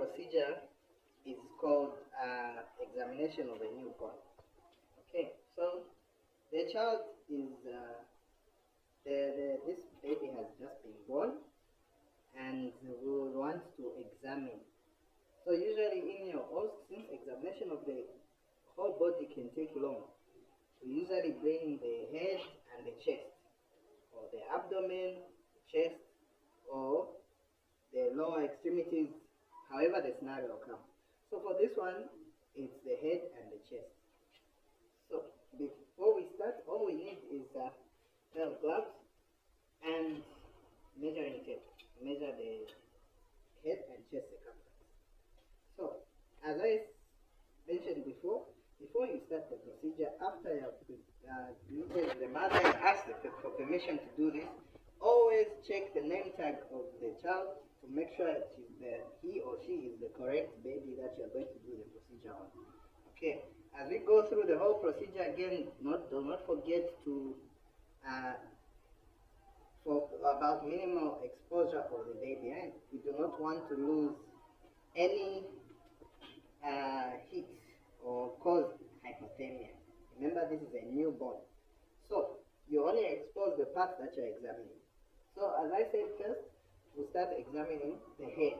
procedure is called examination of a newborn. Okay, so the child is this baby has just been born, and we will want to examine. So usually in your Osce, since examination of the whole body can take long, we usually bring the head and the chest, or the abdomen, chest, or the lower extremities, however the scenario comes. So for this one, it's the head and the chest. So before we start, all we need is a pair of gloves and measuring tape. Measure the head and chest circumference. So as I mentioned before you start the procedure, after you have greeted the mother and asked for permission to do this, always check the name tag of the child to make sure that he or she is the correct baby that you are going to do the procedure on. Okay, as we go through the whole procedure again, do not forget to for about minimal exposure of the baby. And we do not want to lose any heat or cause hypothermia. Remember, this is a newborn, so you only expose the part that you're examining. So as I said, first we'll start examining the head.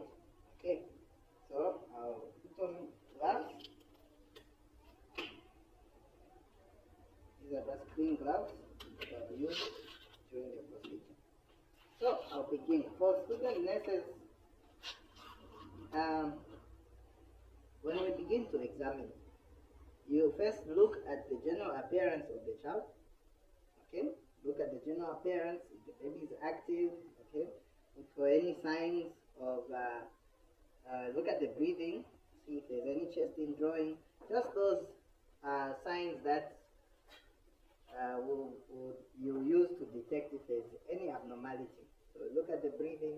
Okay, so I'll put on gloves. These are just clean gloves that I'll use during the procedure. So I'll begin. For student nurses, when we begin to examine, you first look at the general appearance of the child. Okay, look at the general appearance. If the baby is active, okay, look for any signs of look at the breathing, see if there's any chest indrawing, just those signs that you use to detect if there's any abnormality. So look at the breathing,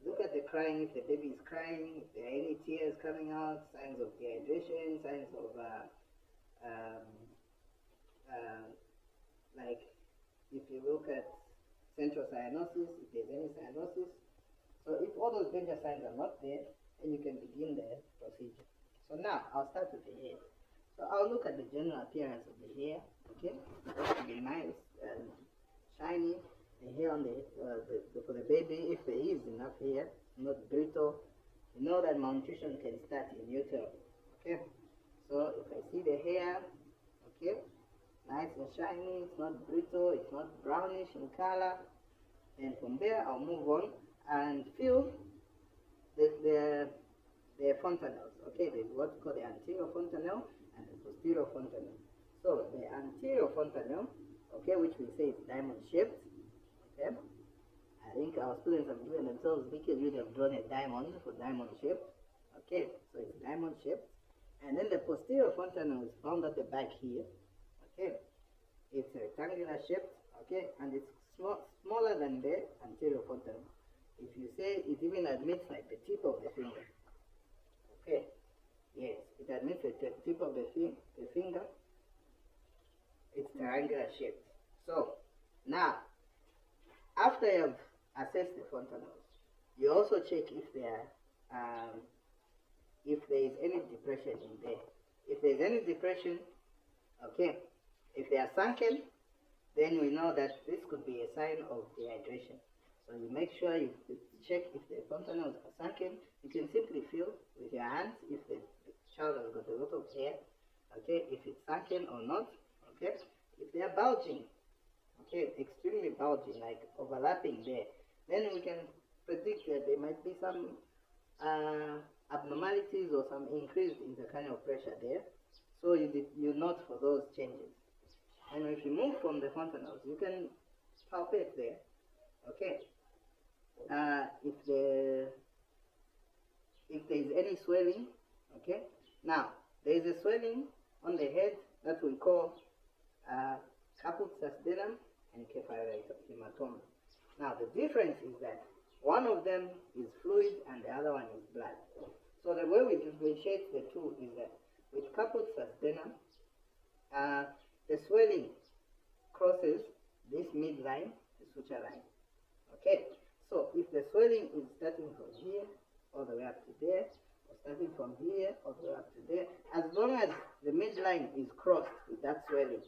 look at the crying, if the baby is crying, if there are any tears coming out, signs of dehydration, signs of like if you look at central cyanosis, if there's any cyanosis. So if all those danger signs are not there, then you can begin the procedure. So now I'll start with the head. So I'll look at the general appearance of the hair. Okay, it should be nice and shiny. The hair on for the baby, if there is enough hair, not brittle, you know that malnutrition can start in utero. Okay, so if I see the hair, okay, nice and shiny, it's not brittle, it's not brownish in color, and from there I'll move on and feel the fontanelles. Okay, there's what we call the anterior fontanelle and the posterior fontanelle. So the anterior fontanelle, okay, which we say is diamond shaped. Okay, I think our students have given themselves because you have drawn a diamond for diamond shape. Okay, so it's diamond shaped, and then the posterior fontanelle is found at the back here. Okay, it's rectangular shaped. Okay, and it's smaller than the anterior fontanelle. If you say it even admits like the tip of the finger. Okay, yes, it admits the tip of the finger. It's triangular shaped. So now, after you've assessed the fontanelles, you also check if there is any depression in there. If there's any depression, okay, if they are sunken, then we know that this could be a sign of dehydration. So you make sure you check if the fontanelles are sunken. You can simply feel with your hands if the child has got a lot of hair, okay, if it's sunken or not, okay. If they are bulging, okay, extremely bulging, like overlapping there, then we can predict that there might be some abnormalities or some increased intracranial pressure there. So you note for those changes. And if you move from the fontanelles, you can palpate there, okay. If there is any swelling, okay. Now there is a swelling on the head that we call caput sacedinum and hematoma. Now the difference is that one of them is fluid and the other one is blood. So the way we differentiate the two is that with caput sacedinum, the swelling crosses this midline, the suture line. Okay, so if the swelling is starting from here all the way up to there, starting from here all the way up to there, as long as the midline is crossed with that swelling,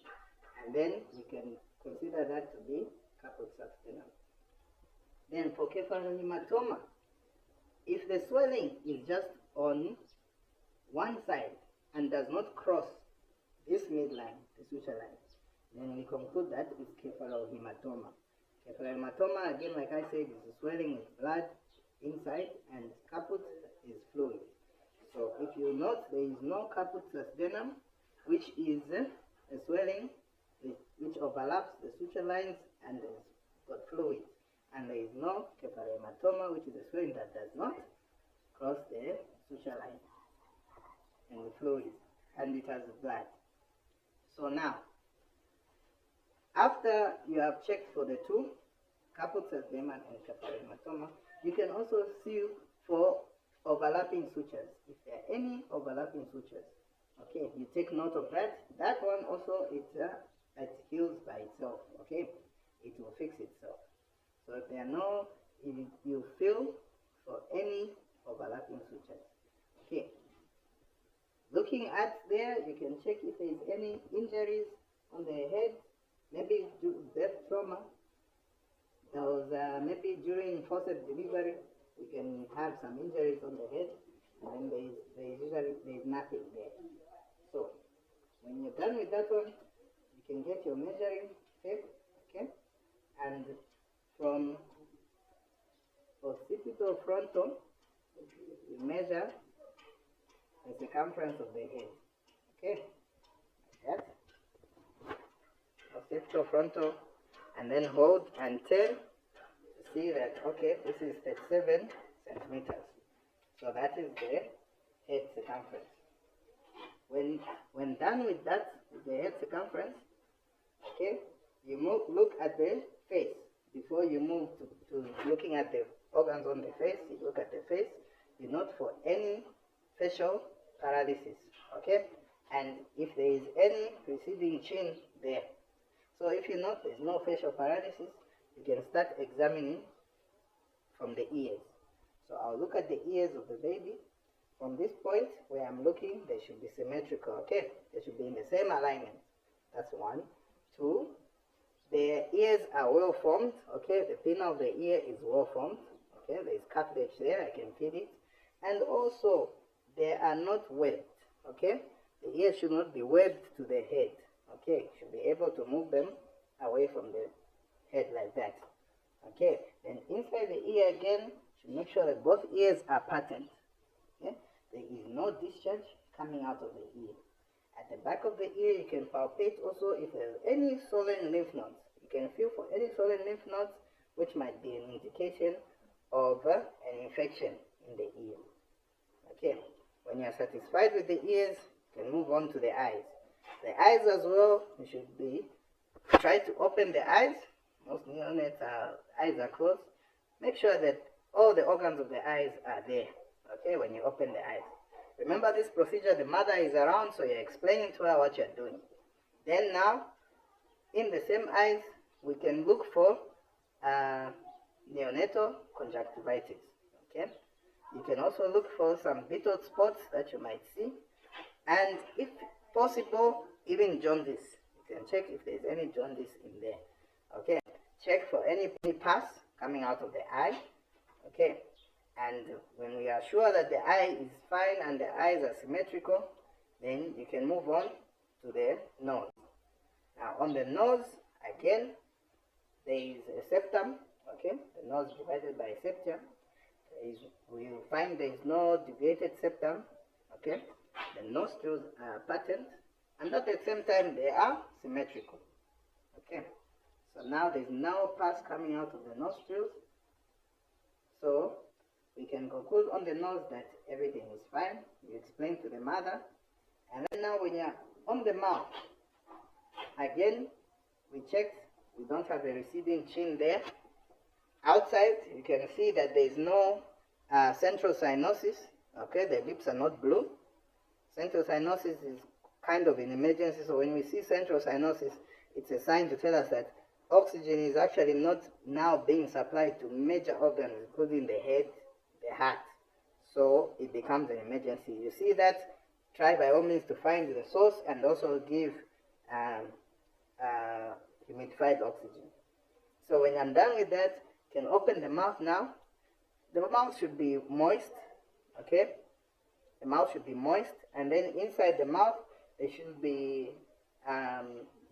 and then we can consider that to be caput substernum. Then for cephalhematoma, if the swelling is just on one side and does not cross this midline, the suture line, then we conclude that it's cephalhematoma. Cephalhematoma, again, like I said, is a swelling with blood inside, and caput is fluid. So if you note, there is no caput substernum, which is a swelling which overlaps the suture lines and has got fluid. And there is no cephalhematoma, which is a swelling that does not cross the suture line and the fluid, and it has blood. So now, after you have checked for the two, caput substernum and cephalhematoma, you can also see for overlapping sutures. If there are any overlapping sutures, okay, you take note of that. That one also, it heals by itself, okay? It will fix itself. So if there are no, you feel for any overlapping sutures. Okay. Looking at there, you can check if there is any injuries on the head, maybe death trauma. There was maybe during forceps delivery, you can have some injuries on the head, and then there is nothing there. So when you're done with that one, you can get your measuring tape, okay? And from occipitofrontal, you measure the circumference of the head, okay? Like that. Occipitofrontal, and then hold and tell to see that, okay, this is 37 centimeters. So that is the head circumference. When done with that, with the head circumference, okay, you look at the face. Before you move to looking at the organs on the face, you look at the face, you note for any facial paralysis, okay? And if there is any preceding chin there. So if you note there is no facial paralysis, you can start examining from the ears. So I'll look at the ears of the baby. From this point where I'm looking, they should be symmetrical, okay? They should be in the same alignment. That's one. Two, their ears are well formed, okay? The pinna of the ear is well formed, okay? There is cartilage there, I can feel it. And also, they are not webbed, okay? The ears should not be webbed to the head, okay? You should be able to move them away from the head like that, okay? Then inside the ear again, you should make sure that both ears are patterned, okay? There is no discharge coming out of the ear. At the back of the ear, you can palpate also if there's any swollen lymph nodes. You can feel for any swollen lymph nodes, which might be an indication of an infection in the ear. Okay, when you are satisfied with the ears, you can move on to the eyes. The eyes as well, you should try to open the eyes. Most neonates eyes are closed. Make sure that all the organs of the eyes are there, okay, when you open the eyes. Remember this procedure, the mother is around, so you're explaining to her what you're doing. Then now, in the same eyes, we can look for neonatal conjunctivitis, okay? You can also look for some beetle spots that you might see, and if possible, even jaundice. You can check if there's any jaundice in there, okay? Check for any pus coming out of the eye, okay? And when we are sure that the eye is fine and the eyes are symmetrical, then you can move on to the nose. Now on the nose, again, there is a septum, okay? The nose divided by a septum. We will find there is no deviated septum, okay? The nostrils are patterned, and at the same time they are symmetrical, okay? So now there is no pus coming out of the nostrils, so we can conclude on the nose that everything is fine. You explain to the mother. And then now when you're on the mouth, again, we checked, we don't have a receding chin there. Outside, you can see that there is no central cyanosis, okay? The lips are not blue. Central cyanosis is kind of an emergency, so when we see central cyanosis, it's a sign to tell us that oxygen is actually not now being supplied to major organs, including the head, the heart. So it becomes an emergency. You see that, try by all means to find the source and also give humidified oxygen. So when I'm done with that, you can open the mouth now. The mouth should be moist, okay? The mouth should be moist, and then inside the mouth, there should be,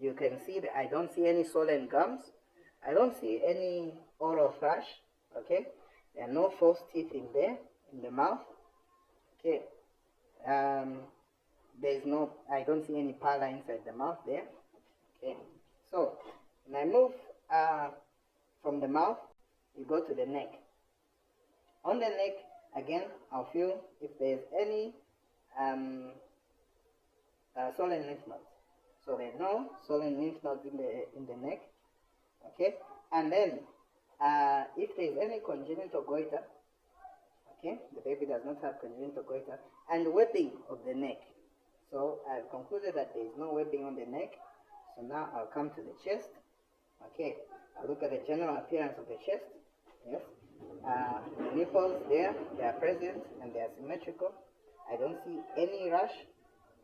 you can see that I don't see any swollen gums. I don't see any oral thrush, okay? There are no false teeth in there, in the mouth, okay? There's no, I don't see any pallor inside the mouth there, okay? So, when I move from the mouth, you go to the neck. On the neck, again, I'll feel if there's any swollen lymph nodes. So there's no swollen lymph nodes in the neck, okay? And then, if there's any congenital goiter, okay, the baby does not have congenital goiter, and webbing of the neck. So I've concluded that there is no webbing on the neck. So now I'll come to the chest. Okay, I'll look at the general appearance of the chest. Yes, the nipples there, they are present and they are symmetrical. I don't see any rash.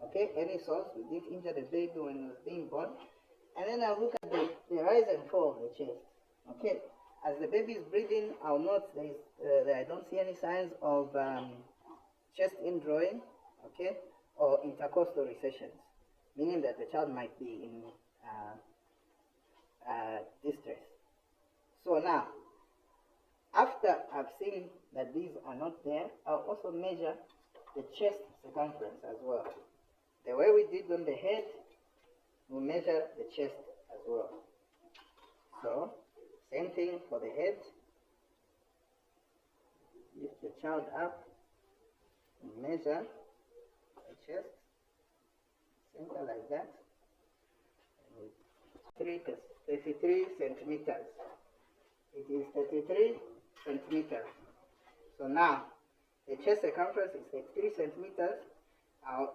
Okay, any sores. We did injure the baby when he was being born. And then I'll look at the rise and fall of the chest. Okay, as the baby is breathing, I'll note that I don't see any signs of chest indrawing, okay, or intercostal recessions, meaning that the child might be in distress. So now, after I've seen that these are not there, I'll also measure the chest circumference as well. The way we did on the head, we'll measure the chest as well. So, same thing for the head. Lift the child up, measure the chest, center like that. 33 centimeters. It is 33 centimeters. So now, the chest circumference is 33 centimeters.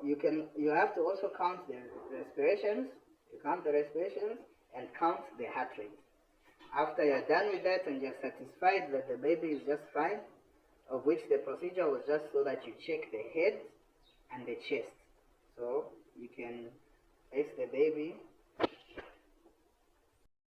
You have to also count the respirations. You count the respirations and count the heart rate. After you're done with that and you're satisfied that the baby is just fine, of which the procedure was just so that you check the head and the chest. So you can place the baby